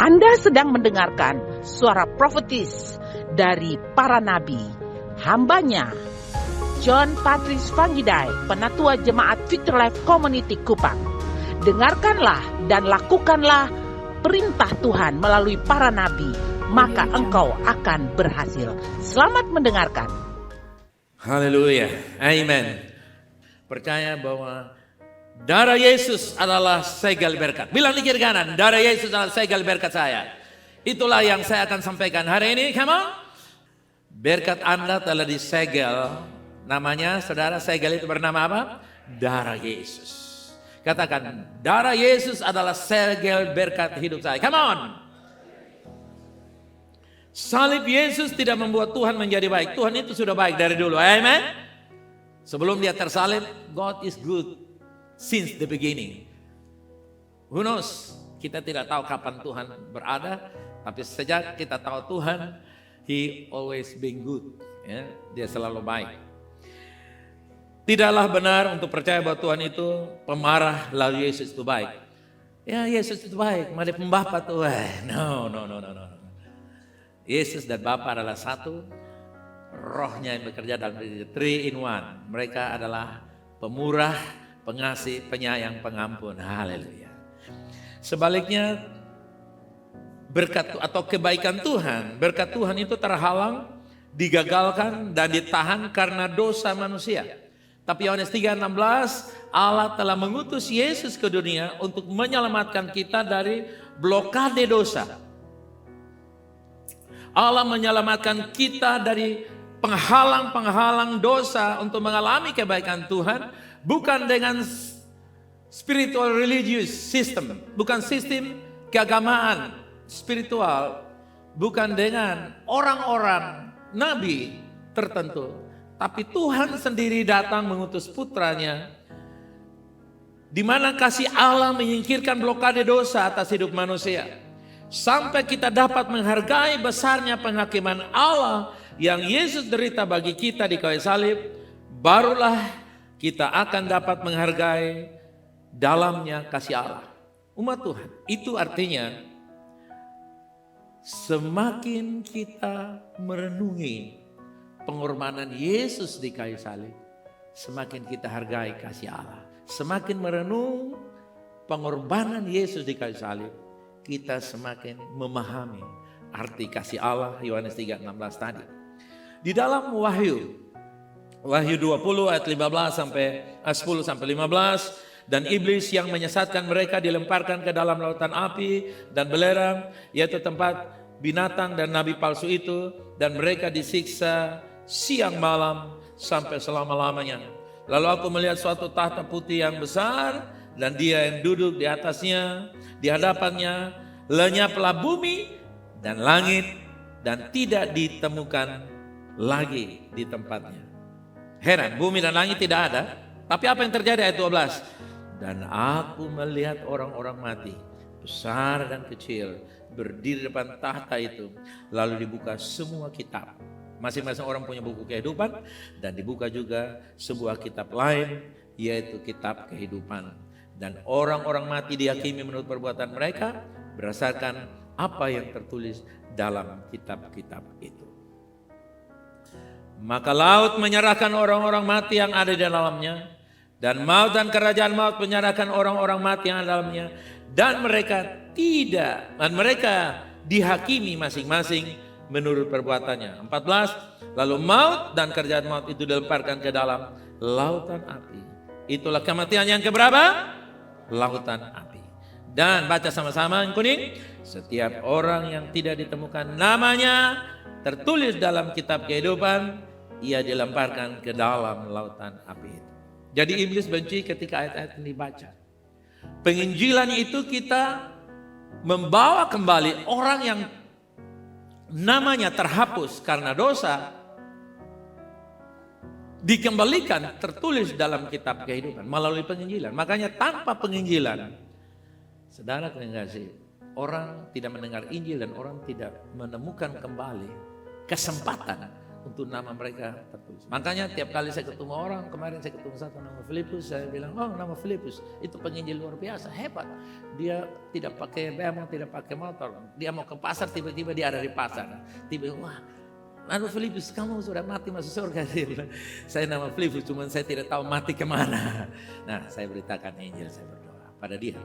Anda sedang mendengarkan suara profetis dari para nabi, hambanya John Patrice Vanggidai, Penatua Jemaat Future Life Community Kupang. Dengarkanlah dan lakukanlah perintah Tuhan melalui para nabi, maka engkau akan berhasil. Selamat mendengarkan. Haleluya, amin. Percaya bahwa darah Yesus adalah segel berkat. Bilang di kiri kanan, darah Yesus adalah segel berkat saya. Itulah yang saya akan sampaikan hari ini. Come on. Berkat Anda telah disegel. Namanya, saudara, segel itu bernama apa? Darah Yesus. Katakan, darah Yesus adalah segel berkat hidup saya. Come on. Salib Yesus tidak membuat Tuhan menjadi baik. Tuhan itu sudah baik dari dulu. Amen. Sebelum dia tersalib, God is good since the beginning. Who knows? Kita tidak tahu kapan Tuhan berada, tapi sejak kita tahu Tuhan, He always been good. Ya, dia selalu baik. Tidaklah benar untuk percaya bahwa Tuhan itu pemarah lalu Yesus itu baik. Ya, Yesus itu baik, mari pembapa Tuhan. No. Yesus dan Bapa adalah satu, rohnya yang bekerja dalam diri, 3 in 1. Mereka adalah pemurah, pengasih, penyayang, pengampun. Haleluya. Sebaliknya, berkat atau kebaikan Tuhan, berkat Tuhan itu terhalang, digagalkan dan ditahan karena dosa manusia. Tapi Yohanes 3:16, Allah telah mengutus Yesus ke dunia untuk menyelamatkan kita dari blokade dosa. Allah menyelamatkan kita dari penghalang-penghalang dosa untuk mengalami kebaikan Tuhan, bukan dengan spiritual religious system, bukan sistem keagamaan spiritual, bukan dengan orang-orang nabi tertentu, tapi Tuhan sendiri datang mengutus putranya, di mana kasih Allah menyingkirkan blokade dosa atas hidup manusia. Sampai kita dapat menghargai besarnya penghakiman Allah yang Yesus derita bagi kita di kayu salib, barulah kita akan dapat menghargai dalamnya kasih Allah. Umat Tuhan, itu artinya semakin kita merenungi pengorbanan Yesus di kayu salib, semakin kita hargai kasih Allah. Semakin merenung pengorbanan Yesus di kayu salib, kita semakin memahami arti kasih Allah. Yohanes 3:16 tadi. Di dalam Wahyu 20 ayat 15 sampai 10 sampai 15, dan iblis yang menyesatkan mereka dilemparkan ke dalam lautan api dan belerang, yaitu tempat binatang dan nabi palsu itu, dan mereka disiksa siang malam sampai selama-lamanya. Lalu aku melihat suatu tahta putih yang besar, dan dia yang duduk di atasnya, di hadapannya lenyaplah bumi dan langit, dan tidak ditemukan lagi di tempatnya. Heran, bumi dan langit tidak ada, tapi apa yang terjadi ayat 12? Dan aku melihat orang-orang mati, besar dan kecil, berdiri depan tahta itu, lalu dibuka semua kitab. Masing-masing orang punya buku kehidupan, dan dibuka juga sebuah kitab lain, yaitu kitab kehidupan. Dan orang-orang mati dihakimi menurut perbuatan mereka berdasarkan apa yang tertulis dalam kitab-kitab itu. Maka laut menyerahkan orang-orang mati yang ada di dalamnya, dan maut dan kerajaan maut menyerahkan orang-orang mati yang ada di dalamnya, dan mereka dihakimi masing-masing menurut perbuatannya. 14, lalu maut dan kerajaan maut itu dilemparkan ke dalam lautan api. Itulah kematian yang keberapa? Lautan api. Dan baca sama-sama yang kuning, setiap orang yang tidak ditemukan namanya tertulis dalam kitab kehidupan, ia dilemparkan ke dalam lautan api itu. Jadi iblis benci ketika ayat-ayat ini dibaca. Penginjilan itu kita membawa kembali orang yang namanya terhapus karena dosa, dikembalikan tertulis dalam kitab kehidupan melalui penginjilan. Makanya tanpa penginjilan, saudara kekasih, orang tidak mendengar Injil dan orang tidak menemukan kembali kesempatan untuk nama mereka tertulis. Makanya tiap kali saya ketemu orang, kemarin saya ketemu satu nama Filipus, saya bilang, oh nama Filipus, itu penginjil luar biasa, hebat. Dia tidak pakai bemo, tidak pakai motor. Dia mau ke pasar, tiba-tiba dia ada di pasar. Tiba-tiba, wah, nama Filipus, kamu sudah mati masuk surga. Dia bilang, saya nama Filipus, cuma saya tidak tahu mati kemana. Nah, saya beritakan Injil, saya berdoa pada dia.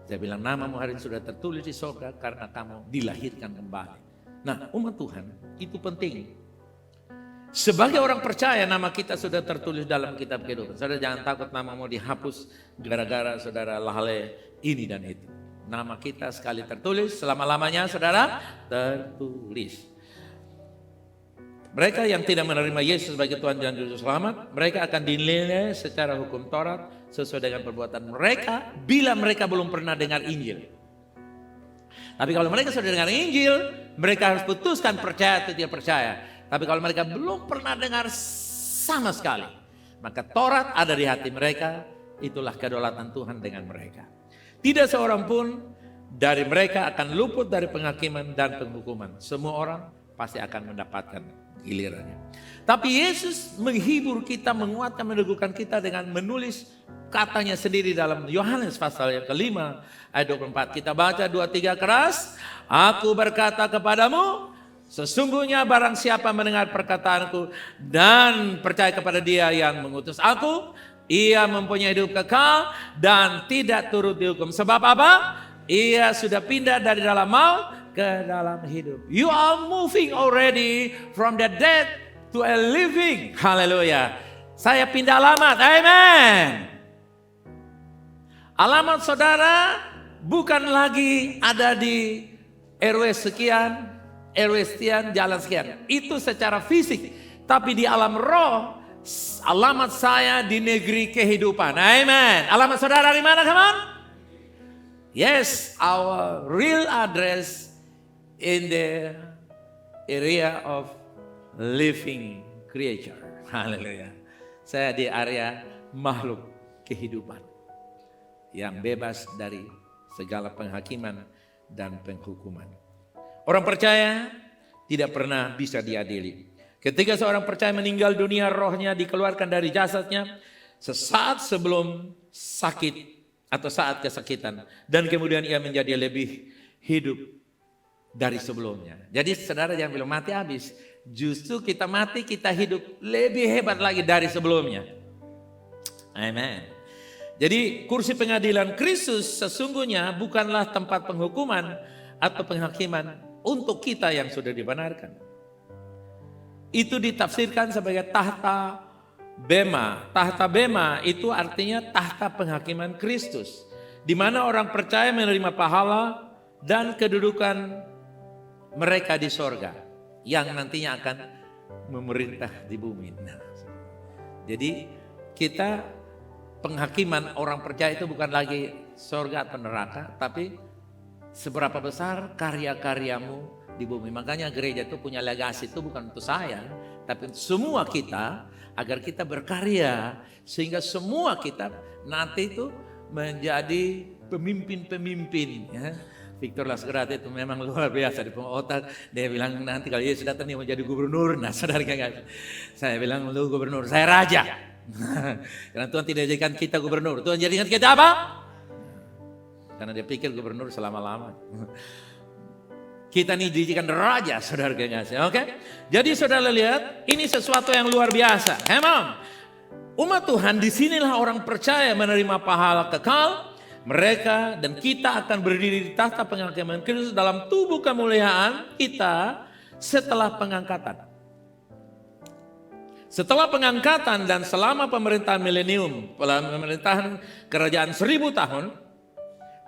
Saya bilang, namamu hari ini sudah tertulis di surga karena kamu dilahirkan kembali. Nah, umat Tuhan, itu penting. Sebagai orang percaya nama kita sudah tertulis dalam kitab kehidupan. Saudara jangan takut namamu dihapus gara-gara saudara lalai ini dan itu. Nama kita sekali tertulis, selama-lamanya saudara tertulis. Mereka yang tidak menerima Yesus sebagai Tuhan dan Juru Selamat, mereka akan dinilai secara hukum Taurat sesuai dengan perbuatan mereka bila mereka belum pernah dengar Injil. Tapi kalau mereka sudah dengar Injil, mereka harus putuskan percaya atau tidak percaya. Tapi kalau mereka belum pernah dengar sama sekali, maka Taurat ada di hati mereka, itulah kedaulatan Tuhan dengan mereka. Tidak seorang pun dari mereka akan luput dari penghakiman dan penghukuman. Semua orang pasti akan mendapatkan gilirannya. Tapi Yesus menghibur kita, menguatkan, meneguhkan kita dengan menulis katanya sendiri dalam Yohanes pasal yang kelima ayat 24. Kita baca 2-3 keras. Aku berkata kepadamu, sesungguhnya barang siapa mendengar perkataanku dan percaya kepada dia yang mengutus aku, ia mempunyai hidup kekal dan tidak turut dihukum. Sebab apa? Ia sudah pindah dari dalam maut ke dalam hidup. You are moving already from the dead to a living. Haleluya. Saya pindah alamat. Amen. Alamat saudara bukan lagi ada di RW sekian, RW sekian, jalan sekian. Itu secara fisik. Tapi di alam roh, alamat saya di negeri kehidupan. Amen. Alamat saudara di mana, teman? Yes, our real address in the area of living creature. Haleluya. Saya di area makhluk kehidupan yang bebas dari segala penghakiman dan penghukuman. Orang percaya tidak pernah bisa diadili. Ketika seorang percaya meninggal dunia, rohnya dikeluarkan dari jasadnya sesaat sebelum sakit atau saat kesakitan. Dan kemudian ia menjadi lebih hidup dari sebelumnya. Jadi saudara jangan bilang mati habis. Justru kita mati, kita hidup lebih hebat lagi dari sebelumnya. Amen. Jadi kursi pengadilan Kristus sesungguhnya bukanlah tempat penghukuman atau penghakiman untuk kita yang sudah dibenarkan. Itu ditafsirkan sebagai tahta bema. Tahta bema itu artinya tahta penghakiman Kristus. Di mana orang percaya menerima pahala dan kedudukan mereka di sorga. Yang nantinya akan memerintah di bumi. Nah, jadi kita penghakiman orang percaya itu bukan lagi sorga atau neraka. Tapi seberapa besar karya-karyamu di bumi. Makanya gereja itu punya legasi itu bukan untuk saya. Tapi untuk semua kita. Agar kita berkarya. Sehingga semua kita nanti itu menjadi pemimpin-pemimpin. Ya. Victor Lasgrat itu memang luar biasa di otak. Dia bilang nanti kalau Yesus datang dia mau jadi gubernur. Nah saudara kan. Saya bilang lu gubernur, saya raja. Karena Tuhan tidak jadikan kita gubernur. Tuhan jadikan kita apa? Karena dia pikir gubernur selama-lama. Kita ini dijadikan raja, saudara kasih. Oke? Jadi saudara lihat, ini sesuatu yang luar biasa. Emang umat Tuhan disinilah orang percaya menerima pahala kekal. Mereka dan kita akan berdiri di tahta penghakiman Kristus dalam tubuh kemuliaan kita setelah pengangkatan. Setelah pengangkatan dan selama pemerintahan milenium, pemerintahan kerajaan 1000 tahun,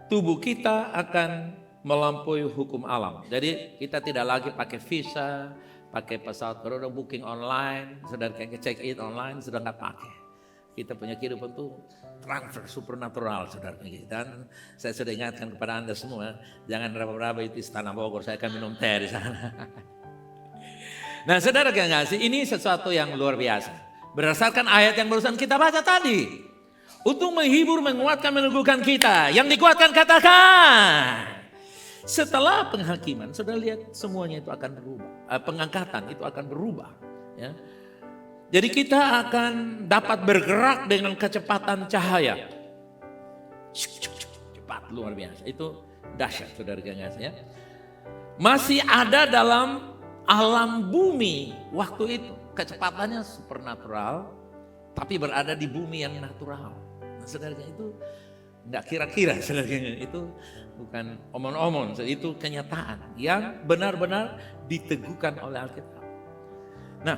tubuh kita akan melampaui hukum alam. Jadi kita tidak lagi pakai visa, pakai pesawat baru booking online, sedang check in online, sudah nggak pakai. Kita punya kehidupan itu transfer supernatural, saudara. Dan saya sudah ingatkan kepada Anda semua, jangan raba-raba itu Istana Bogor, saya akan minum teh di sana. Nah saudara yang kasih, ini sesuatu yang luar biasa. Berdasarkan ayat yang barusan kita baca tadi. Untuk menghibur, menguatkan, meneguhkan kita. Yang dikuatkan katakan. Setelah penghakiman, saudara lihat semuanya itu akan berubah. Pengangkatan itu akan berubah. Ya. Jadi kita akan dapat bergerak dengan kecepatan cahaya. Cepat, luar biasa. Itu dahsyat, saudara gengas ya. Masih ada dalam alam bumi waktu itu. Kecepatannya supernatural, tapi berada di bumi yang natural. Nah, saudara itu enggak kira-kira, saudara itu bukan omong-omong, itu kenyataan yang benar-benar diteguhkan oleh Alkitab. Nah,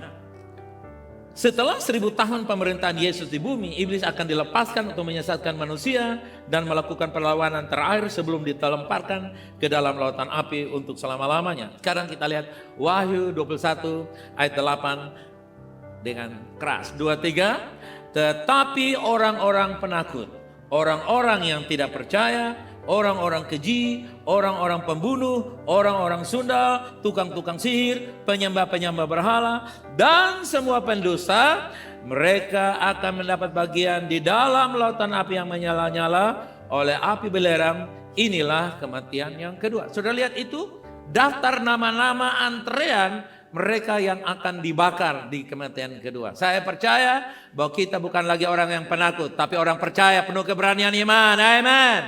setelah 1000 tahun pemerintahan Yesus di bumi, iblis akan dilepaskan untuk menyesatkan manusia dan melakukan perlawanan terakhir sebelum ditelemparkan ke dalam lautan api untuk selama-lamanya. Sekarang kita lihat Wahyu 21 ayat 8 dengan keras. 23, tetapi orang-orang penakut, orang-orang yang tidak percaya, orang-orang keji, orang-orang pembunuh, orang-orang sundal, tukang-tukang sihir, penyembah-penyembah berhala, dan semua pendusta, mereka akan mendapat bagian di dalam lautan api yang menyala-nyala oleh api belerang. Inilah kematian yang kedua. Sudah lihat itu? Daftar nama-nama antrean mereka yang akan dibakar di kematian kedua. Saya percaya bahwa kita bukan lagi orang yang penakut, tapi orang percaya penuh keberanian iman. Amen.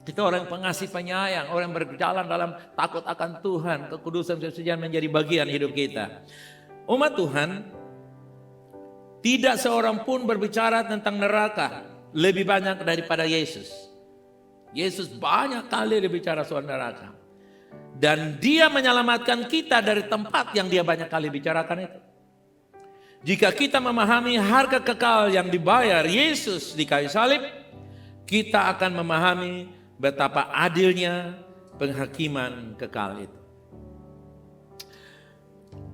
Kita orang pengasih penyayang, orang yang berjalan dalam takut akan Tuhan, kekudusan kesucian menjadi bagian hidup kita. Umat Tuhan, tidak seorang pun berbicara tentang neraka lebih banyak daripada Yesus. Yesus banyak kali berbicara soal neraka. Dan dia menyelamatkan kita dari tempat yang dia banyak kali bicarakan itu. Jika kita memahami harga kekal yang dibayar Yesus di kayu salib, kita akan memahami betapa adilnya penghakiman kekal itu.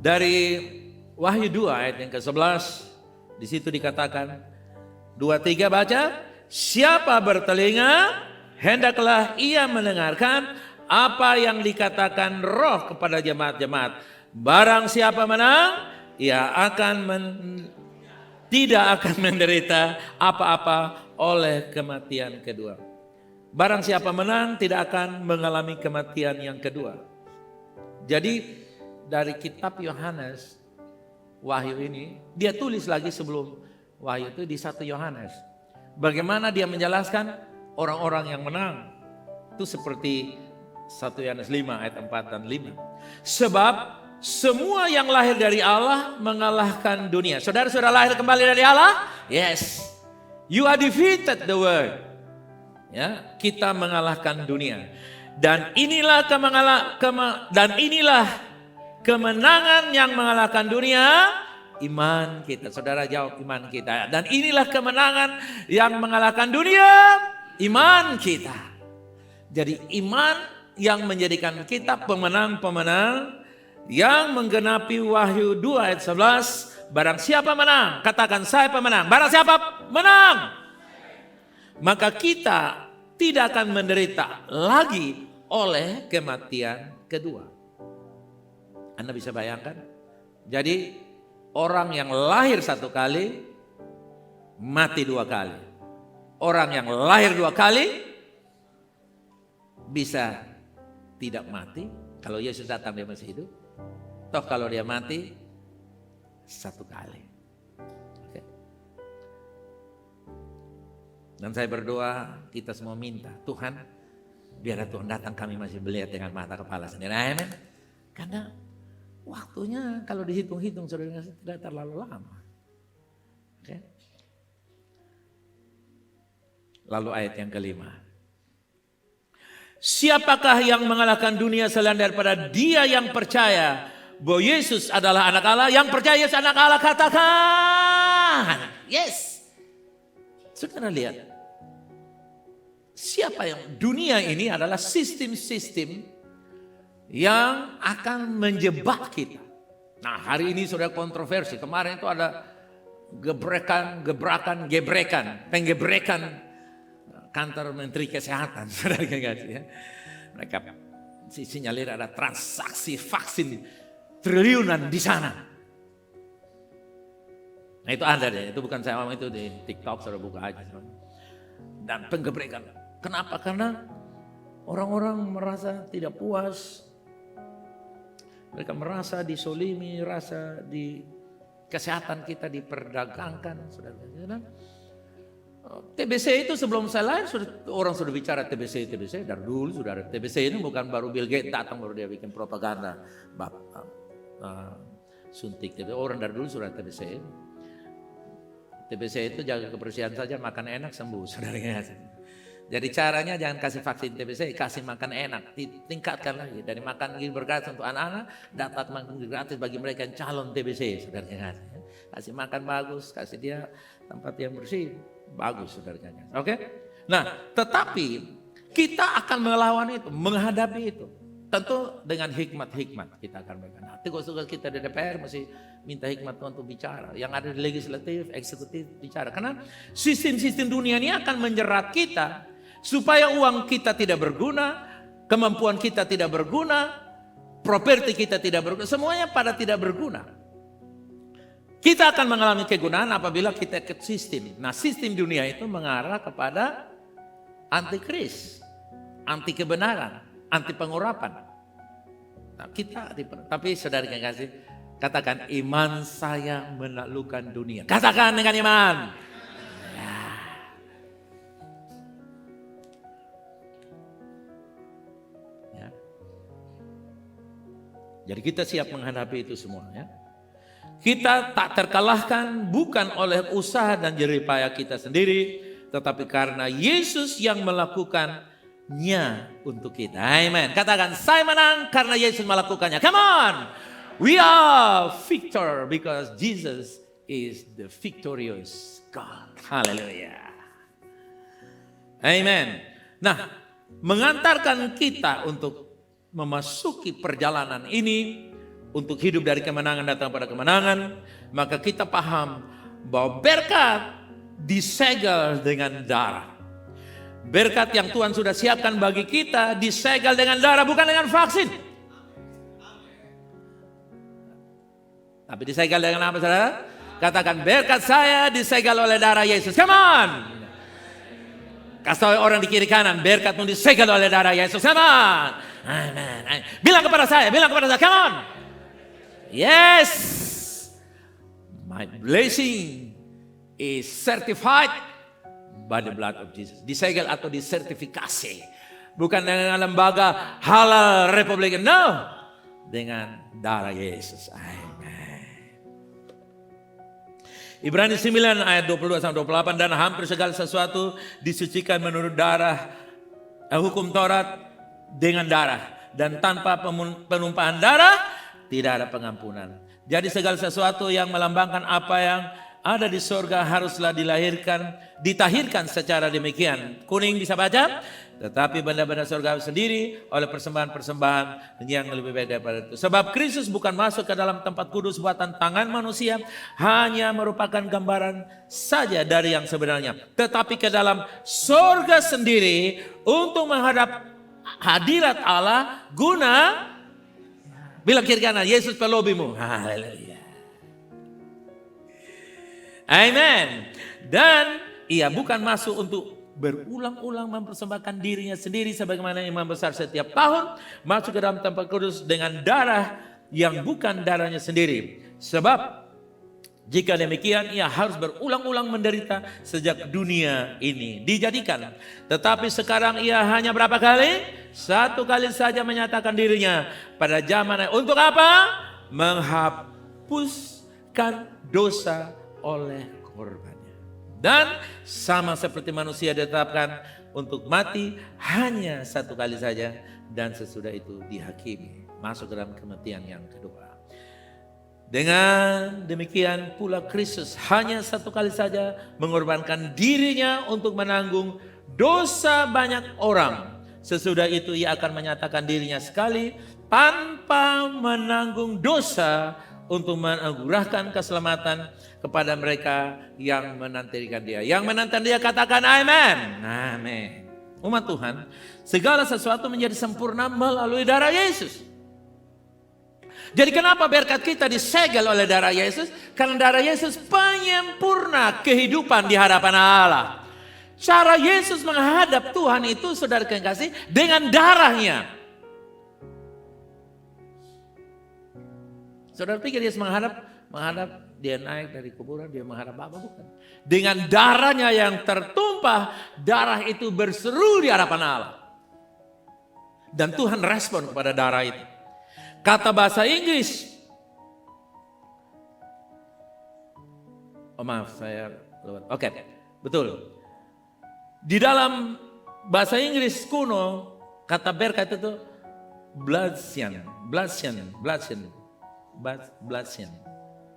Dari Wahyu 2 ayat yang ke-11, di situ dikatakan, 2-3 baca, siapa bertelinga, hendaklah ia mendengarkan apa yang dikatakan Roh kepada jemaat-jemaat. Barang siapa menang, ia tidak akan menderita apa-apa oleh kematian kedua. Barang siapa menang tidak akan mengalami kematian yang kedua. Jadi dari kitab Yohanes, Wahyu ini, dia tulis lagi sebelum Wahyu itu di 1 Yohanes. Bagaimana dia menjelaskan orang-orang yang menang. Itu seperti 1 Yohanes 5 ayat 4 dan 5. Sebab semua yang lahir dari Allah mengalahkan dunia. Saudara sudah lahir kembali dari Allah? Yes. You are defeated the world. Ya, kita mengalahkan dunia. Dan inilah kemenangan yang mengalahkan dunia, iman kita. Saudara jawab, iman kita. Dan inilah kemenangan yang mengalahkan dunia, iman kita. Jadi iman yang menjadikan kita pemenang-pemenang yang menggenapi Wahyu 2 ayat 11. Barang siapa menang, katakan saya pemenang. Barang siapa menang, maka kita tidak akan menderita lagi oleh kematian kedua. Anda bisa bayangkan? Jadi orang yang lahir 1 kali, mati 2 kali. Orang yang lahir 2 kali, bisa tidak mati. Kalau Yesus datang dia masih hidup. Toh kalau dia mati 1 kali. Oke. Dan saya berdoa, kita semua minta, Tuhan, biar Tuhan datang kami masih melihat dengan mata kepala sendiri. Amin. Karena waktunya kalau dihitung-hitung saudara tidak terlalu lama. Oke. Lalu ayat yang kelima. Siapakah yang mengalahkan dunia selain daripada dia yang percaya bahwa Yesus adalah anak Allah? Yang percaya Yesus anak Allah, katakan yes. Saudara lihat, siapa yang dunia ini adalah sistem-sistem yang akan menjebak kita. Nah hari ini sudah kontroversi. Kemarin itu ada gebrekan kantor Menteri Kesehatan, saudara ya. Mereka sinyalir ada transaksi vaksin triliunan di sana. Nah itu ada deh, itu bukan saya ngomong, itu di TikTok, saudara buka aja. Dan penggebrekan. Kenapa? Karena orang-orang merasa tidak puas Mereka merasa disolimi, rasa di kesehatan kita diperdagangkan, saudara. TBC itu sebelum saya lahir orang sudah bicara TBC dari dulu sudah ada. TBC ini bukan baru Bill Gates datang baru dia bikin propaganda suntik TBC. Orang dari dulu sudah TBC. TBC itu jaga kebersihan saja, makan enak sembuh, saudara. Jadi caranya jangan kasih vaksin TBC, kasih makan enak, tingkatkan lagi dari makan gizi bergratis untuk anak-anak, dapat makan gizi gratis bagi mereka yang calon TBC, saudara. Kasih makan bagus, kasih dia tempat yang bersih, bagus, saudara. Oke? Nah, tetapi kita akan melawan itu, menghadapi itu. Tentu dengan hikmat-hikmat kita akan berkata. Nah, tugas-tugas kita di DPR mesti minta hikmat Tuhan untuk bicara. Yang ada di legislatif, eksekutif bicara. Karena sistem-sistem dunia ini akan menjerat kita supaya uang kita tidak berguna, kemampuan kita tidak berguna, properti kita tidak berguna, semuanya pada tidak berguna. Kita akan mengalami kegunaan apabila kita ikut sistem. Nah, sistem dunia itu mengarah kepada antikris, anti kebenaran, anti pengurapan. Nah, tapi saudara yang kasih, katakan iman saya menaklukkan dunia. Katakan dengan iman. Ya. Jadi kita siap menghadapi itu semua. Ya. Kita tak terkalahkan bukan oleh usaha dan jerih payah kita sendiri, tetapi karena Yesus yang melakukannya untuk kita. Amen. Katakan, saya menang karena Yesus melakukannya. Come on. We are victor because Jesus is the victorious God. Haleluya. Amen. Nah, mengantarkan kita untuk memasuki perjalanan ini, untuk hidup dari kemenangan datang pada kemenangan, maka kita paham bahwa berkat disegel dengan darah. Berkat yang Tuhan sudah siapkan bagi kita disegel dengan darah, bukan dengan vaksin. Tapi disegel dengan apa, saudara? Katakan, berkat saya disegel oleh darah Yesus. Come on. Kasih tahu orang di kiri kanan, berkatmu disegel oleh darah Yesus. Come on. Amen. Bilang kepada saya, come on. Yes. My blessing is certified by the blood of Jesus. Disegel atau disertifikasi. Bukan dengan lembaga halal Republik. No. Dengan darah Yesus. Amen. Ibrani 9 ayat 22-28. Dan hampir segala sesuatu disucikan menurut darah. Hukum Taurat dengan darah. Dan tanpa penumpahan darah tidak ada pengampunan. Jadi segala sesuatu yang melambangkan apa yang ada di surga haruslah ditahirkan secara demikian. Kuning bisa baca? Tetapi benda-benda surga sendiri oleh persembahan-persembahan yang lebih baik daripada itu. Sebab Kristus bukan masuk ke dalam tempat kudus buatan tangan manusia, hanya merupakan gambaran saja dari yang sebenarnya. Tetapi ke dalam surga sendiri untuk menghadap hadirat Allah guna, bilang kiri kanan, Yesus pelobimu. Haleluya. Amen. Dan ia bukan masuk untuk berulang-ulang mempersembahkan dirinya sendiri sebagaimana imam besar setiap tahun masuk ke dalam tempat kudus dengan darah yang bukan darahnya sendiri. Sebab jika demikian ia harus berulang-ulang menderita sejak dunia ini dijadikan. Tetapi sekarang ia hanya berapa kali? Satu kali saja menyatakan dirinya pada zaman. Untuk apa? Menghapuskan dosa oleh korbannya. Dan sama seperti manusia ditetapkan untuk mati hanya satu kali saja, dan sesudah itu dihakimi masuk dalam kematian yang kedua. Dengan demikian pula Kristus hanya satu kali saja mengorbankan dirinya untuk menanggung dosa banyak orang. Sesudah itu ia akan menyatakan dirinya sekali tanpa menanggung dosa untuk menganugerahkan keselamatan kepada mereka yang menantikan dia. Yang menantikan dia katakan amin. Amin. Umat Tuhan, segala sesuatu menjadi sempurna melalui darah Yesus. Jadi kenapa berkat kita disegel oleh darah Yesus? Karena darah Yesus penyempurna kehidupan di hadapan Allah. Cara Yesus menghadap Tuhan itu, saudara yang kasih, dengan darahnya. Saudara pikir Yesus menghadap dia naik dari kuburan, dia menghadap Bapa? Bukan. Dengan darahnya yang tertumpah, darah itu berseru di hadapan Allah. Dan Tuhan respon kepada darah itu. Kata bahasa Inggris, oh maaf saya lewat. Oke, betul. Di dalam bahasa Inggris kuno, kata berkat itu bloodshed.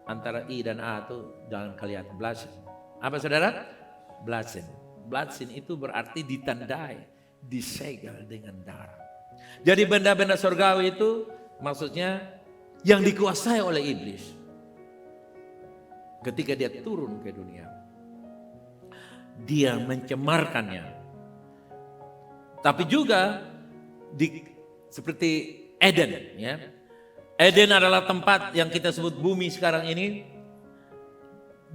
Antara I dan A itu jangan kelihatan. Bloodshed. Apa saudara? Bloodshed. Bloodshed itu berarti ditandai, disegel dengan darah. Jadi benda-benda surgawi itu maksudnya yang dikuasai oleh iblis. Ketika dia turun ke dunia, dia mencemarkannya. Tapi juga seperti Eden, ya. Eden adalah tempat yang kita sebut bumi sekarang ini.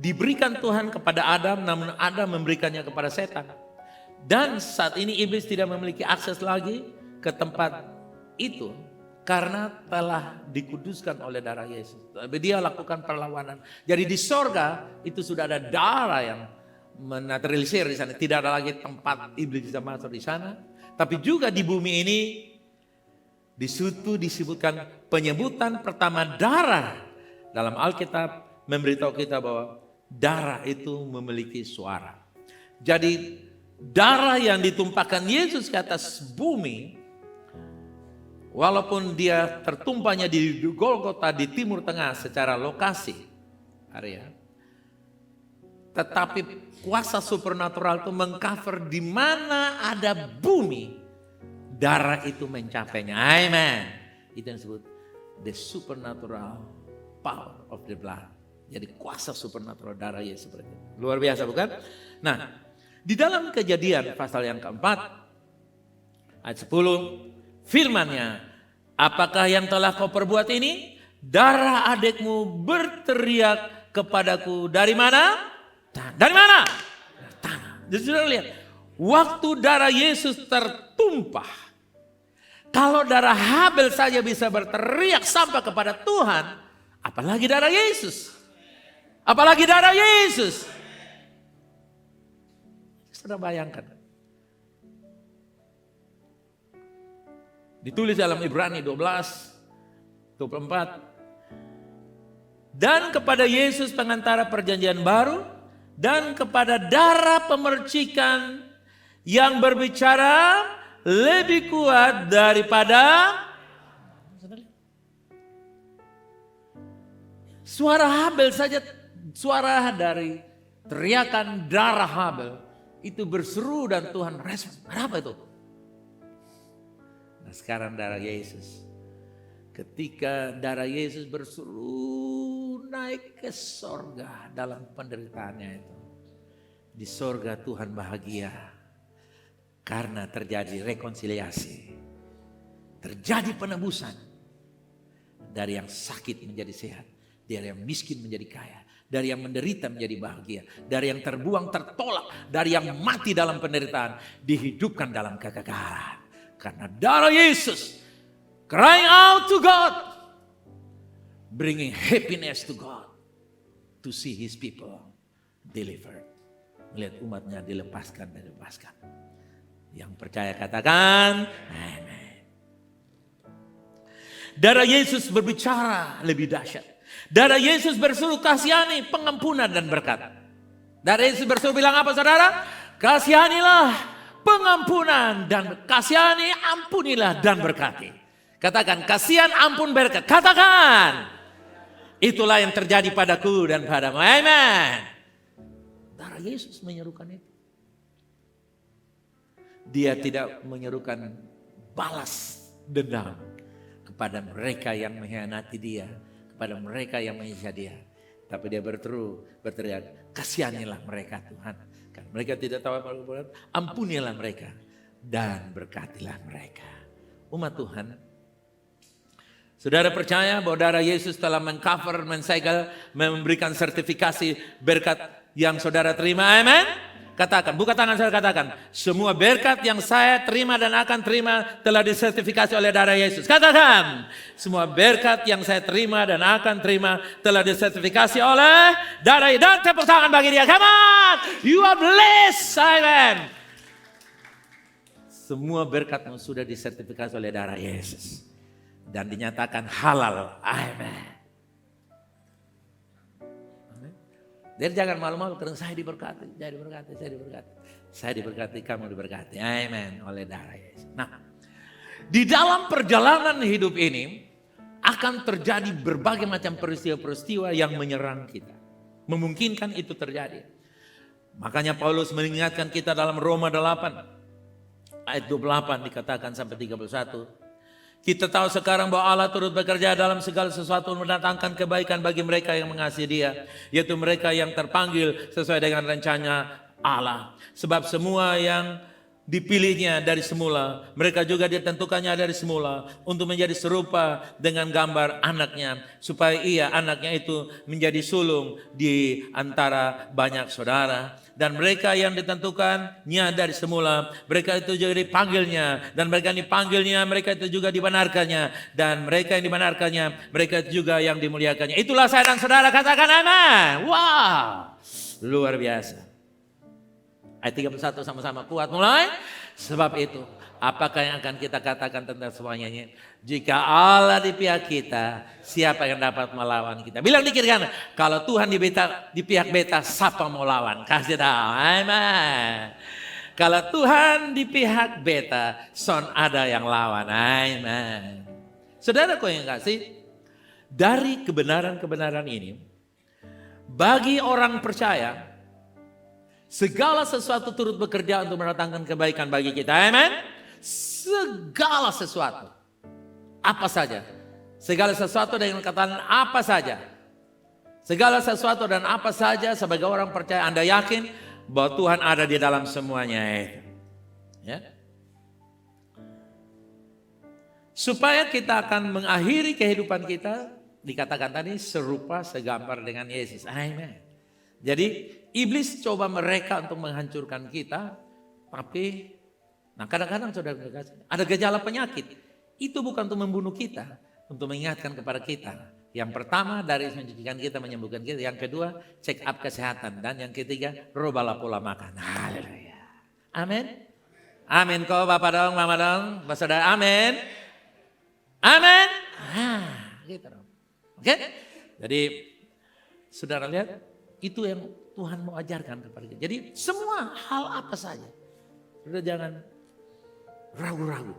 Diberikan Tuhan kepada Adam, namun Adam memberikannya kepada setan. Dan saat ini iblis tidak memiliki akses lagi ke tempat itu karena telah dikuduskan oleh darah Yesus. Tapi dia lakukan perlawanan. Jadi di sorga itu sudah ada darah yang menaturalisir di sana. Tidak ada lagi tempat iblis bisa masuk di sana. Tapi juga di bumi ini di situ disebutkan penyebutan pertama darah. Dalam Alkitab memberitahu kita bahwa darah itu memiliki suara. Jadi darah yang ditumpahkan Yesus ke atas bumi, walaupun dia tertumpahnya di Golgota di Timur Tengah secara lokasi area, tetapi kuasa supernatural itu mengcover di mana ada bumi, darah itu mencapainya. Amen. Itu yang disebut the supernatural power of the blood. Jadi kuasa supernatural darah Yesus seperti itu. Luar biasa bukan? Nah, di dalam Kejadian pasal yang keempat ayat 10, firman-Nya, apakah yang telah kau perbuat ini? Darah adikmu berteriak kepadaku dari mana? Dari mana? Tanah. Jadi sudah lihat, waktu darah Yesus tertumpah, kalau darah Habel saja bisa berteriak sampai kepada Tuhan, apalagi darah Yesus. Apalagi darah Yesus. Sudah bayangkan. Ditulis dalam Ibrani 12:24. Dan kepada Yesus pengantara perjanjian baru dan kepada darah pemercikan yang berbicara lebih kuat daripada suara Habel saja, suara dari teriakan darah Habel itu berseru dan Tuhan respon. Kenapa itu? Nah sekarang darah Yesus. Ketika darah Yesus berseru naik ke sorga dalam penderitaannya itu. Di sorga Tuhan bahagia. Karena terjadi rekonsiliasi. Terjadi penebusan. Dari yang sakit menjadi sehat. Dari yang miskin menjadi kaya. Dari yang menderita menjadi bahagia. Dari yang terbuang tertolak. Dari yang mati dalam penderitaan. Dihidupkan dalam kekekalan. Karena darah Yesus. Crying out to God. Bringing happiness to God. To see his people delivered. Melihat umatnya dilepaskan dan dilepaskan. Yang percaya katakan amen. Darah Yesus berbicara lebih dahsyat. Darah Yesus berseru kasihani, pengampunan dan berkat. Darah Yesus berseru bilang apa saudara? Kasihanilah, pengampunan dan kasihani, ampunilah dan berkati. Katakan kasihan, ampun, berkat. Katakan. Itulah yang terjadi padaku dan padamu. Amen. Darah Yesus menyerukan itu. Dia tidak menyerukan balas dendam kepada mereka yang mengkhianati dia, kepada mereka yang menyiksa dia. Tapi dia berteriak, kasihanilah mereka Tuhan. Kan mereka tidak tahu apa-apa, ampunilah mereka dan berkatilah mereka. Umat Tuhan, saudara percaya bahwa darah Yesus telah mengcover, mensegel, memberikan sertifikasi berkat yang saudara terima, amen? Katakan, buka tangan saya, katakan. Semua berkat yang saya terima dan akan terima telah disertifikasi oleh darah Yesus. Katakan, semua berkat yang saya terima dan akan terima telah disertifikasi oleh darah Yesus. Dan tepuk tangan bagi dia. Come on, you are blessed, Simon. Semua berkatmu sudah disertifikasi oleh darah Yesus. Dan dinyatakan halal. Amen. Jadi jangan malu-malu karena saya diberkati, saya diberkati, saya diberkati. Saya diberkati, kamu diberkati. Amen. Oleh darah Yesus. Nah, di dalam perjalanan hidup ini akan terjadi berbagai macam peristiwa-peristiwa yang menyerang kita. Memungkinkan itu terjadi. Makanya Paulus mengingatkan kita dalam Roma 8 ayat 28 dikatakan sampai 31. Kita tahu sekarang bahwa Allah turut bekerja dalam segala sesuatu mendatangkan kebaikan bagi mereka yang mengasihi Dia, yaitu mereka yang terpanggil sesuai dengan rencana Allah. Sebab semua yang dipilihnya dari semula, mereka juga ditentukannya dari semula untuk menjadi serupa dengan gambar anaknya, supaya ia, anaknya itu, menjadi sulung di antara banyak saudara. Dan mereka yang ditentukannya dari semula, mereka itu juga dipanggilnya. Dan mereka yang dipanggilnya, mereka itu juga dibenarkannya. Dan mereka yang dibenarkannya, mereka itu juga yang dimuliakannya. Itulah saya dan saudara, katakan amin. Wow, luar biasa. Ayat 31 sama-sama kuat mulai. Sebab itu, apakah yang akan kita katakan tentang semuanya ini? Jika Allah di pihak kita, siapa yang dapat melawan kita? Bilang dikit kan, kalau Tuhan di pihak beta, siapa mau lawan? Kasih tahu, amen. Kalau Tuhan di pihak beta, son ada yang lawan, amen. Saudaraku yang kasih, dari kebenaran-kebenaran ini, bagi orang percaya, segala sesuatu turut bekerja untuk mendatangkan kebaikan bagi kita. Amen. Segala sesuatu. Apa saja. Segala sesuatu dengan katakan apa saja. Segala sesuatu dan apa saja sebagai orang percaya Anda yakin bahwa Tuhan ada di dalam semuanya. Ya. Supaya kita akan mengakhiri kehidupan kita, dikatakan tadi serupa segambar dengan Yesus. Amen. Jadi iblis coba mereka untuk menghancurkan kita, tapi kadang-kadang saudara ada gejala penyakit. Itu bukan untuk membunuh kita, untuk mengingatkan kepada kita. Yang pertama dari mencucikan kita, menyembuhkan kita. Yang kedua check up kesehatan. Dan yang ketiga rubahlah pola makan. Haleluya. Amin. Amin kok Bapak dong, Mama dong, Bapak saudara. Amin. Amin. Gitu dong. Oke. Jadi saudara lihat. Itu yang Tuhan mau ajarkan kepada kita. Jadi semua hal apa saja. Sudah jangan ragu-ragu.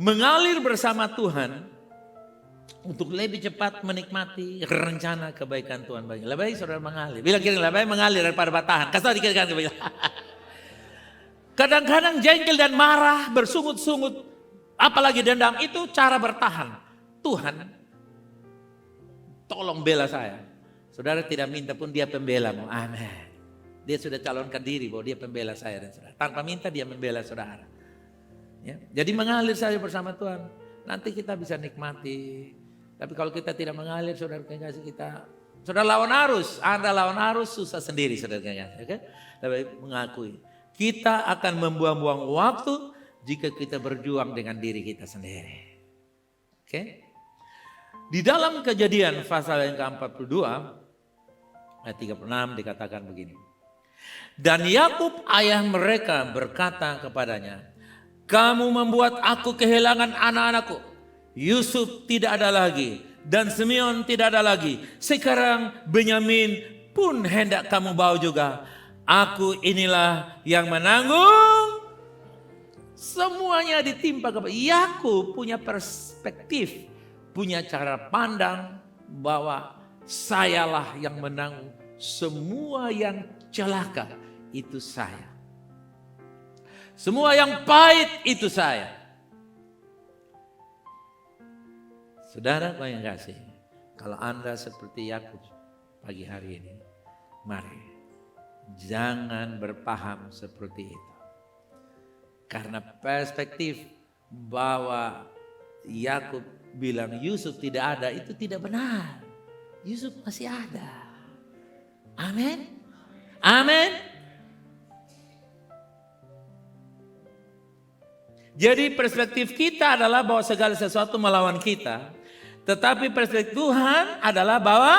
Mengalir bersama Tuhan untuk lebih cepat menikmati rencana kebaikan Tuhan bagi. Lebih baik saudara mengalir. Bilang kira lebih baik mengalir daripada bertahan. Kasih tahu dikit-dikit. Kadang-kadang jengkel dan marah, bersungut-sungut, apalagi dendam, itu cara bertahan. Tuhan, tolong bela saya. Saudara tidak minta pun dia pembelamu. Amin. Dia sudah calonkan diri bahwa dia pembela saya dan saudara. Tanpa minta dia membela saudara. Ya. Jadi mengalir saja bersama Tuhan. Nanti kita bisa nikmati. Tapi kalau kita tidak mengalir, saudara kasih kita. Saudara lawan arus. Anda lawan arus susah sendiri saudara kasih. Okay? Lebih mengakui. Kita akan membuang-buang waktu jika kita berjuang dengan diri kita sendiri. Oke? Okay? Di dalam Kejadian pasal yang ke-42 ayat 36 dikatakan begini. Dan Yakub ayah mereka berkata kepadanya, kamu membuat aku kehilangan anak-anakku. Yusuf tidak ada lagi dan Simeon tidak ada lagi. Sekarang Benyamin pun hendak kamu bawa juga. Aku inilah yang menanggung. Semuanya ditimpa kepada Yakub. Punya perspektif, punya cara pandang bahwa sayalah yang menanggung semua yang celaka itu saya. Semua yang pahit itu saya. Saudara yang kasih, kalau Anda seperti Yakub pagi hari ini, mari jangan berpaham seperti itu. Karena perspektif bahwa Yakub bilang Yusuf tidak ada, itu tidak benar. Yusuf masih ada. Amin. Amin. Jadi perspektif kita adalah bahwa segala sesuatu melawan kita. Tetapi perspektif Tuhan adalah bahwa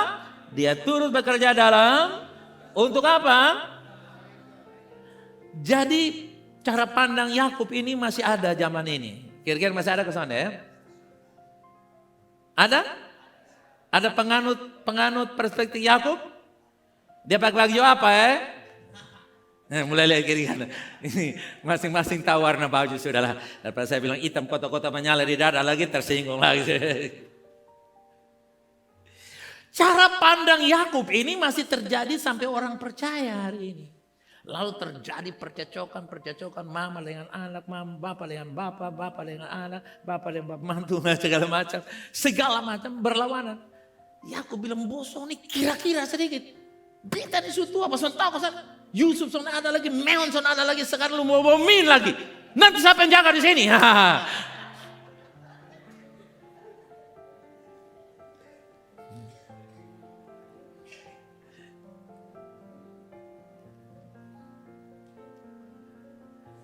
Dia turut bekerja dalam, untuk apa? Jadi cara pandang Yakub ini masih ada zaman ini. Kira-kira masih ada ke sana ya? Ada? Ada penganut perspektif Yakub? Dia pakai baju apa ya? Mulai lihat kiri kanan. Ini masing-masing tahu warna baju sudahlah. Daripada saya bilang hitam kota-kota menyala di dada lagi tersinggung lagi. Cara pandang Yakub ini masih terjadi sampai orang percaya hari ini. Lalu terjadi percecokan mama dengan anak, mama bapak dengan bapak dengan anak, bapak dengan bapak mantu, segala macam berlawanan. Yakub bilang bosong nih kira-kira sedikit. Beta nih suatu apa son tahu kan? Yusuf son ada lagi, Meon son ada lagi, sekarang lu mau min lagi. Nanti siapa yang jaga di sini?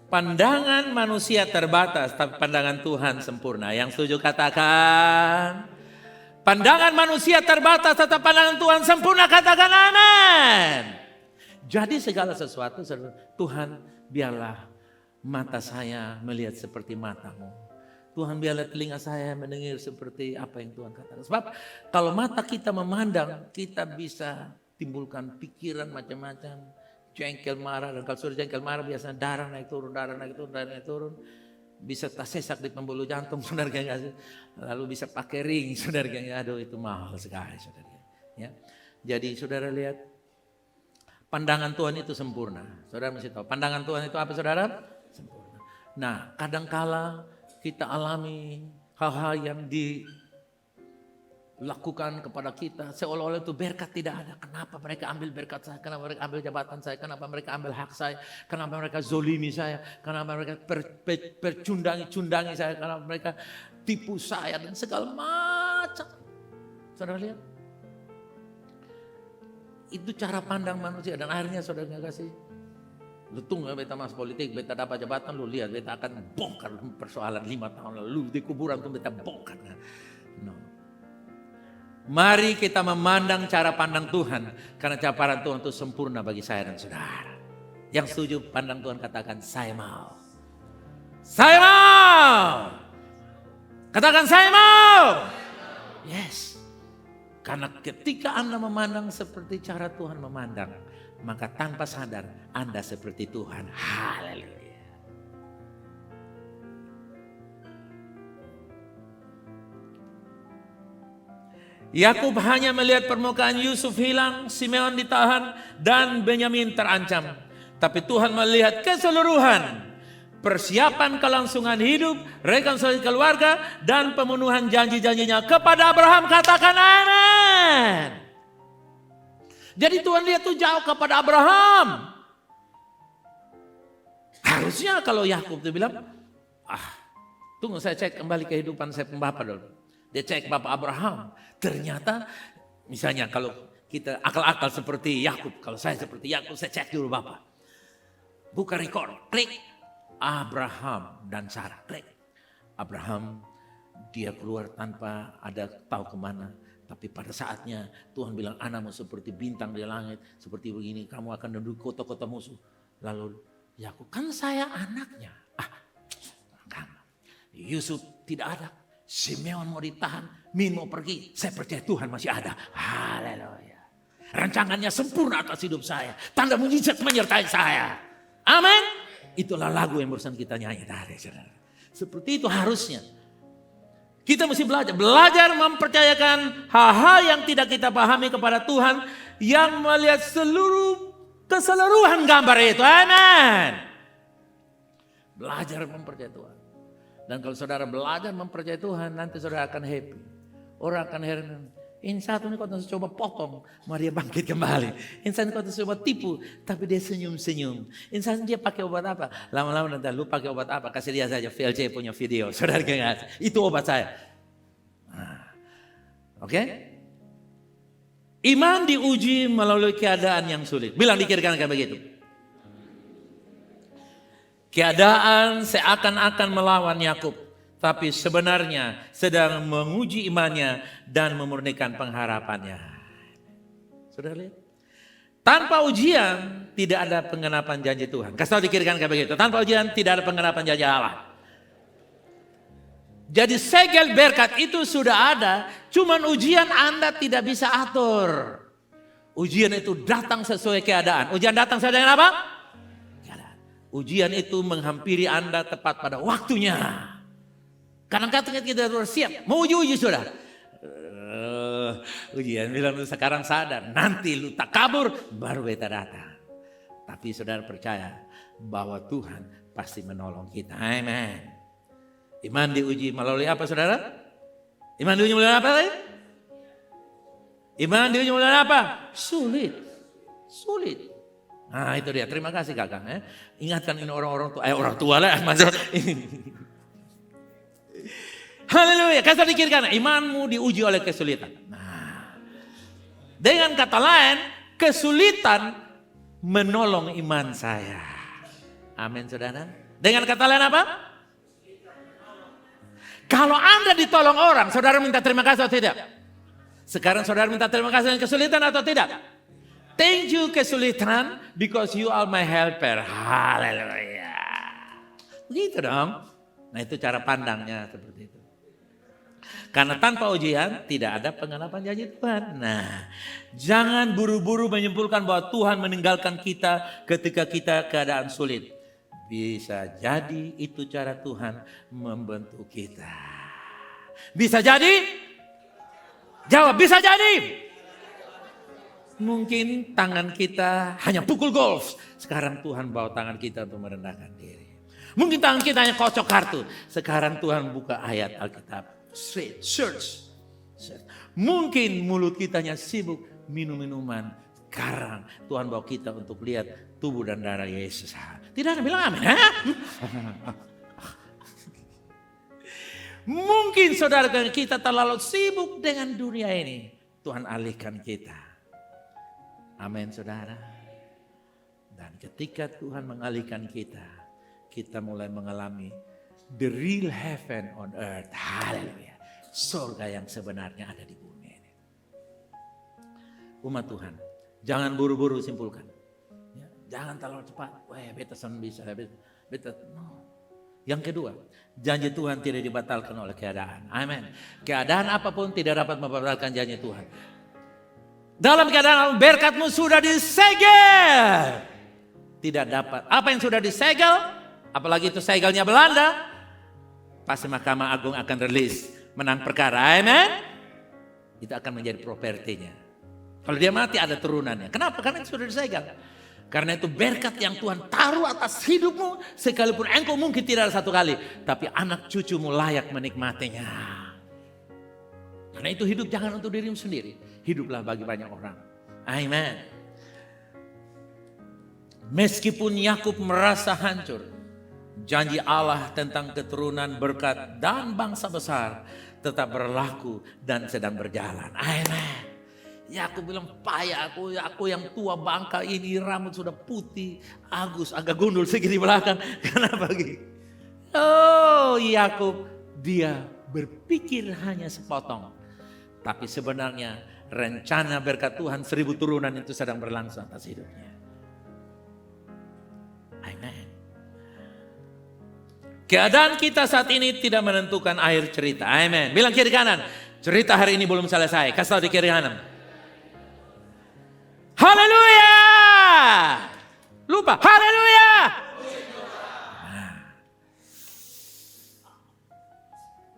Pandangan manusia terbatas, tapi pandangan Tuhan sempurna. Yang setuju katakan. Pandangan manusia terbatas, tetapi pandangan Tuhan sempurna. Katakan amin. Jadi segala sesuatu, Tuhan biarlah mata saya melihat seperti matamu. Tuhan biarlah telinga saya mendengar seperti apa yang Tuhan katakan. Sebab kalau mata kita memandang, kita bisa timbulkan pikiran macam-macam. Jengkel marah, dan kalau sudah jengkel marah biasanya darah naik turun. Bisa tersesak di pembuluh jantung, saudara kasih. Lalu bisa pakai ring, saudara. Aduh itu mahal sekali, saudara. Ya. Jadi saudara lihat, pandangan Tuhan itu sempurna. Saudara mesti tahu, pandangan Tuhan itu apa saudara? Sempurna. Nah kadangkala kita alami hal-hal yang dilakukan kepada kita seolah-olah itu berkat tidak ada. Kenapa mereka ambil berkat saya? Kenapa mereka ambil jabatan saya? Kenapa mereka ambil hak saya? Kenapa mereka zolimi saya? Kenapa mereka percundangi saya? Kenapa mereka tipu saya dan segala macam. Saudara lihat, itu cara pandang manusia dan akhirnya saudara kasih. Lu tunggu beta masuk politik, beta dapat jabatan, lu lihat beta akan bongkar persoalan 5 tahun lalu di kuburan tuh beta bongkar. No. Mari kita memandang cara pandang Tuhan. Karena cara pandang Tuhan itu sempurna bagi saya dan saudara. Yang setuju pandang Tuhan katakan saya mau. Saya mau. Katakan saya mau. Yes. Karena ketika Anda memandang seperti cara Tuhan memandang, maka tanpa sadar Anda seperti Tuhan. Haleluya. Yakub hanya melihat permukaan Yusuf hilang, Simeon ditahan, dan Benyamin terancam. Tapi Tuhan melihat keseluruhan. Persiapan kelangsungan hidup, rekonsiliasi keluarga, dan pemenuhan janji-janjinya kepada Abraham. Katakan amin. Jadi Tuhan lihat tuh jauh kepada Abraham. Harusnya kalau Yakub tuh bilang, tunggu saya cek kembali kehidupan saya pembapa dulu. Dia cek Bapak Abraham. Ternyata misalnya kalau kita akal-akal seperti Yakub, kalau saya seperti Yakub, saya cek dulu Bapak. Buka record, klik Abraham dan Sarah, klik. Abraham dia keluar tanpa ada tahu kemana. Tapi pada saatnya Tuhan bilang anakmu seperti bintang di langit, seperti begini kamu akan duduk kota-kota musuh. Lalu Yakub, kan saya anaknya. Yusuf tidak ada. Simeon mau ditahan, Min mau pergi. Saya percaya Tuhan masih ada. Haleluya. Rancangannya sempurna atas hidup saya. Tanda mujizat menyertai saya. Amin. Itulah lagu yang barusan kita nyanyi tadi, saudara. Seperti itu harusnya. Kita mesti belajar mempercayakan hal-hal yang tidak kita pahami kepada Tuhan yang melihat keseluruhan gambar itu. Amin. Belajar mempercayai Tuhan. Dan kalau saudara belajar mempercayai Tuhan, nanti saudara akan happy. Orang akan heran. Insan ini kau coba potong, Maria bangkit kembali. Insan kau coba tipu, tapi dia senyum-senyum. Insan dia pakai obat apa? Lama-lama nanti lu pakai obat apa? Kasih dia saja VLC punya video. Saudara ingat, itu obat saya. Oke? Iman diuji melalui keadaan yang sulit. Bilang di kiri kanan kayak begitu. Keadaan seakan-akan melawan Yakub, tapi sebenarnya sedang menguji imannya dan memurnikan pengharapannya. Sudah lihat? Tanpa ujian tidak ada penggenapan janji Tuhan. Kasih tahu di kiri kanan kayak begitu. Tanpa ujian tidak ada penggenapan janji Allah. Jadi segel berkat itu sudah ada, cuman ujian Anda tidak bisa atur. Ujian itu datang sesuai keadaan. Ujian datang sesuai dengan apa? Keadaan. Ujian itu menghampiri Anda tepat pada waktunya. Kadang-kadang kita harus siap, mau uji sudah. Ujian bilang sekarang sadar, nanti lu tak kabur, baru beta datang. Tapi saudara percaya bahwa Tuhan pasti menolong kita. Amen. Iman diuji melalui apa saudara? Iman diuji melalui apa? Iman diuji melalui apa? Sulit. Sulit. Nah itu dia, terima kasih kakak. Ingatkan ini orang-orang tua. Orang tua lah. Haleluya. Kasih dikir kanan. Imanmu diuji oleh kesulitan. Nah, dengan kata lain, kesulitan menolong iman saya. Amin saudara. Dengan kata lain apa? Kalau Anda ditolong orang, saudara minta terima kasih atau tidak? Sekarang saudara minta terima kasih dengan kesulitan atau tidak? Thank you kesulitan because you are my helper. Haleluya. Begitu dong. Nah itu cara pandangnya seperti itu. Karena tanpa ujian tidak ada penggenapan janji Tuhan. Nah, jangan buru-buru menyimpulkan bahwa Tuhan meninggalkan kita ketika kita keadaan sulit. Bisa jadi itu cara Tuhan membentuk kita. Bisa jadi? Jawab, bisa jadi. Mungkin tangan kita hanya pukul golf. Sekarang Tuhan bawa tangan kita untuk merendahkan diri. Mungkin tangan kita hanya kocok kartu. Sekarang Tuhan buka ayat Alkitab. Straight, search. Mungkin mulut kita hanya sibuk minum-minuman. Sekarang Tuhan bawa kita untuk lihat tubuh dan darah Yesus. Tidak ada bilang amin. Mungkin saudara kita terlalu sibuk dengan dunia ini. Tuhan alihkan kita. Amin saudara. Dan ketika Tuhan mengalihkan kita, kita mulai mengalami the real heaven on earth. Haleluya. Surga yang sebenarnya ada di bumi ini. Umat Tuhan, jangan buru-buru simpulkan. Jangan terlalu cepat. Wah, beta bisa. Beta no. Yang kedua, janji Tuhan tidak dibatalkan oleh keadaan. Amin. Keadaan apapun tidak dapat membatalkan janji Tuhan. Dalam keadaan berkatmu sudah disegel. Tidak dapat. Apa yang sudah disegel, apalagi itu segelnya Belanda, pasti Mahkamah Agung akan rilis menang perkara. Amin. Itu akan menjadi propertinya. Kalau dia mati ada turunannya. Kenapa? Karena itu sudah disegel. Karena itu berkat yang Tuhan taruh atas hidupmu. Sekalipun engkau mungkin tidak ada satu kali. Tapi anak cucumu layak menikmatinya. Karena itu hidup jangan untuk dirimu sendiri. Hiduplah bagi banyak orang. Amen. Meskipun Yakub merasa hancur. Janji Allah tentang keturunan berkat dan bangsa besar. Tetap berlaku dan sedang berjalan. Amen. Ya aku bilang payah aku yang tua bangka ini rambut sudah putih. Agus agak gundul segini belakang. Kenapa gitu? Oh Yakub dia berpikir hanya sepotong. Tapi sebenarnya rencana berkat Tuhan 1000 turunan itu sedang berlangsung atas hidupnya. Amen. Keadaan kita saat ini tidak menentukan akhir cerita. Amen. Bilang kiri kanan. Cerita hari ini belum selesai. Kasih tahu di kiri kanan. Haleluya. Lupa. Haleluya.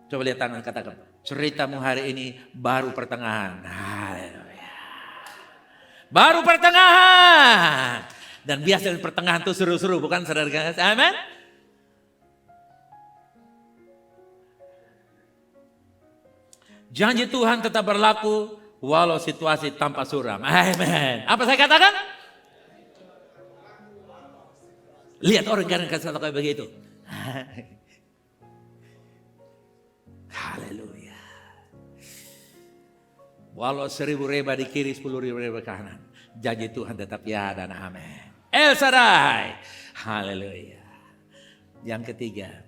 Coba lihat tangan katakan. Ceritamu hari ini baru pertengahan. Haleluya. Baru pertengahan. Dan biasanya pertengahan itu seru-seru bukan saudara? Amin. Janji Tuhan tetap berlaku walau situasi tampak suram. Amin. Apa saya katakan? Lihat orang kadang kasih kayak begitu. Haleluya. Walau 1000 reba di kiri, 10.000 reba kanan, janji Tuhan tetap ya dan amin. El Shaddai. Haleluya. Yang ketiga,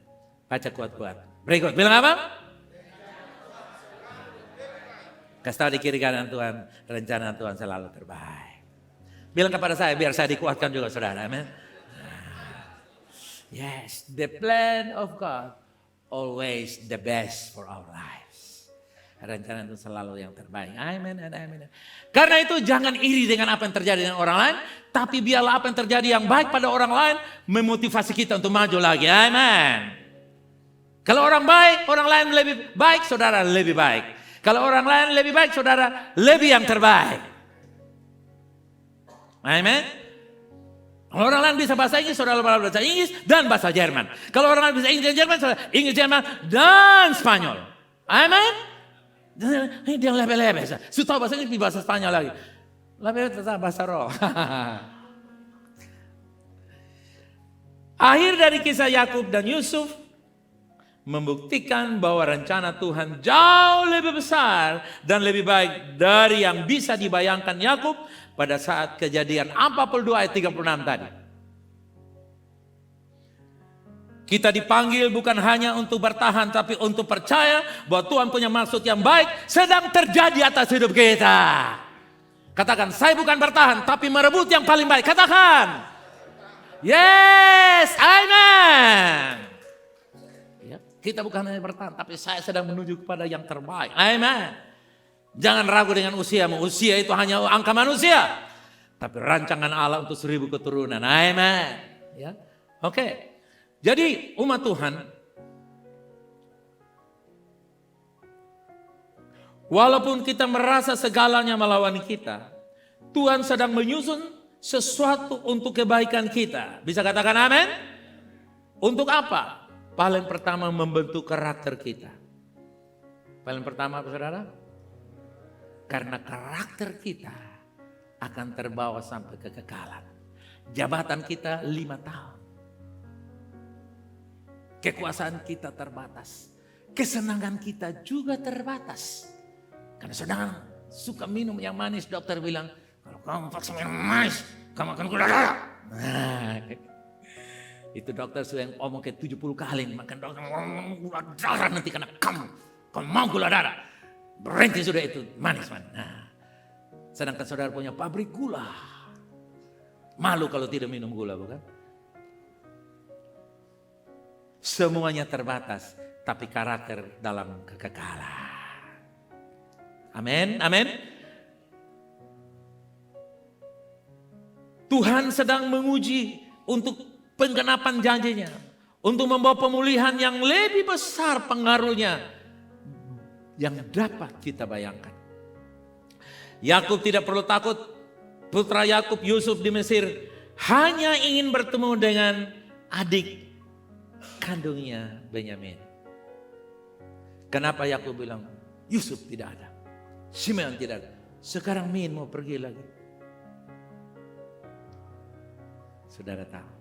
baca kuat-kuat. Berikut, bilang apa? Kasih tahu di kiri kanan Tuhan, rencana Tuhan selalu terbaik. Bilang kepada saya, biar saya dikuatkan juga saudara. Amin. Yes, the plan of God always the best for our lives. Rencana itu selalu yang terbaik. Amin and amin. Karena itu jangan iri dengan apa yang terjadi dengan orang lain. Tapi biarlah apa yang terjadi yang baik pada orang lain memotivasi kita untuk maju lagi. Amin. Kalau orang baik, orang lain lebih baik, saudara lebih baik. Kalau orang lain lebih baik, saudara lebih yang terbaik. Amin. Kalau orang lain bisa bahasa Inggris, saudara bahasa Inggris dan bahasa Jerman. Kalau orang lain bisa Inggris dan Jerman, saudara Inggris, Jerman dan Spanyol. Amin. Ini dia lebe-lebe. Sudah tahu bahasa Inggris, bahasa Spanyol lagi. Lebe tetap bahasa roh. Akhir dari kisah Yakub dan Yusuf membuktikan bahwa rencana Tuhan jauh lebih besar dan lebih baik dari yang bisa dibayangkan Yakub pada saat kejadian 42 ayat 36 tadi. Kita dipanggil bukan hanya untuk bertahan tapi untuk percaya bahwa Tuhan punya maksud yang baik sedang terjadi atas hidup kita. Katakan, saya bukan bertahan tapi merebut yang paling baik. Katakan, yes, amen. Kita bukan hanya bertahan, tapi saya sedang menuju kepada yang terbaik. Amin. Jangan ragu dengan usiamu. Usia itu hanya angka manusia. Tapi rancangan Allah untuk 1000 keturunan. Amin. Ya, oke. Jadi umat Tuhan, walaupun kita merasa segalanya melawan kita, Tuhan sedang menyusun sesuatu untuk kebaikan kita. Bisa katakan amin? Untuk apa? Paling pertama membentuk karakter kita. Paling pertama apa saudara? Karena karakter kita akan terbawa sampai kekekalan. Jabatan kita 5 tahun. Kekuasaan kita terbatas. Kesenangan kita juga terbatas. Karena saudara suka minum yang manis, dokter bilang, kalau kamu paksa minum manis, kamu akan gula darah. Nah, itu dokter sudah ngomong ke 70 kali, makan dokter ngomong gula darah nanti karena kamu mau gula darah. Berhenti sudah itu manis. Nah, sedangkan saudara punya pabrik gula. Malu kalau tidak minum gula, bukan? Semuanya terbatas, tapi karakter dalam kekekalan. Amin, amin. Tuhan sedang menguji untuk penggenapan janjinya. Untuk membawa pemulihan yang lebih besar pengaruhnya. Yang dapat kita bayangkan. Yakub tidak perlu takut. Putra Yakub Yusuf di Mesir hanya ingin bertemu dengan adik kandungnya Benyamin. Kenapa Yakub bilang Yusuf tidak ada, Simeon tidak ada, sekarang Min mau pergi lagi. Saudara tahu,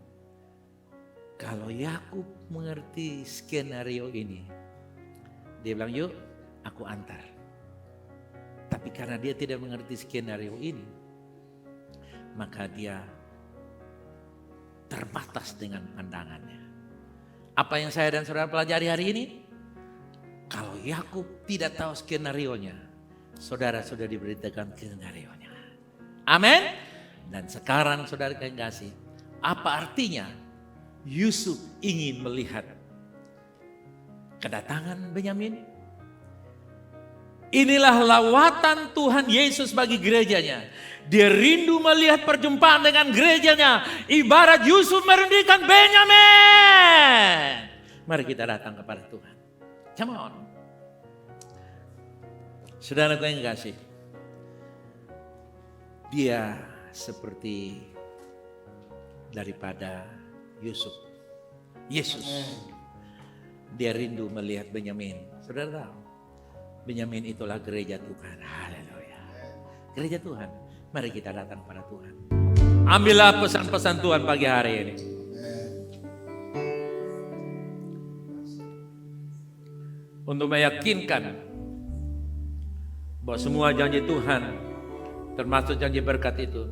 kalau Yakub mengerti skenario ini, dia bilang yuk aku antar. Tapi karena dia tidak mengerti skenario ini, maka dia terbatas dengan pandangannya. Apa yang saya dan saudara pelajari hari ini? Kalau Yakub tidak tahu skenario-nya, saudara sudah diberitakan skenario-nya. Amin. Dan sekarang saudara kasih, apa artinya Yusuf ingin melihat kedatangan Benyamin? Inilah lawatan Tuhan Yesus bagi gerejanya. Dia rindu melihat perjumpaan dengan gerejanya. Ibarat Yusuf merindukan Benyamin. Mari kita datang kepada Tuhan. Come on. Saudaraku yang kasih. Dia seperti daripada Yusuf. Yesus. Dia rindu melihat Benyamin. Saudara tahu. Benyamin itulah gereja Tuhan. Haleluya. Gereja Tuhan. Mari kita datang pada Tuhan. Ambillah pesan-pesan Tuhan pagi hari ini. Untuk meyakinkan bahwa semua janji Tuhan, termasuk janji berkat itu,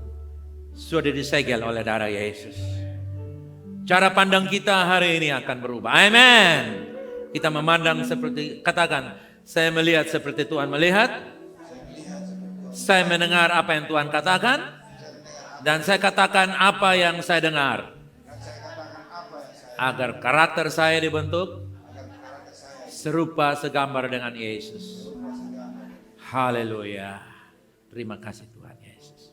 sudah disegel oleh darah Yesus. Cara pandang kita hari ini akan berubah. Amin. Kita memandang seperti, katakan, saya melihat seperti Tuhan melihat. Saya mendengar apa yang Tuhan katakan. Dan saya katakan apa yang saya dengar. Agar karakter saya dibentuk serupa segambar dengan Yesus. Haleluya. Terima kasih Tuhan Yesus.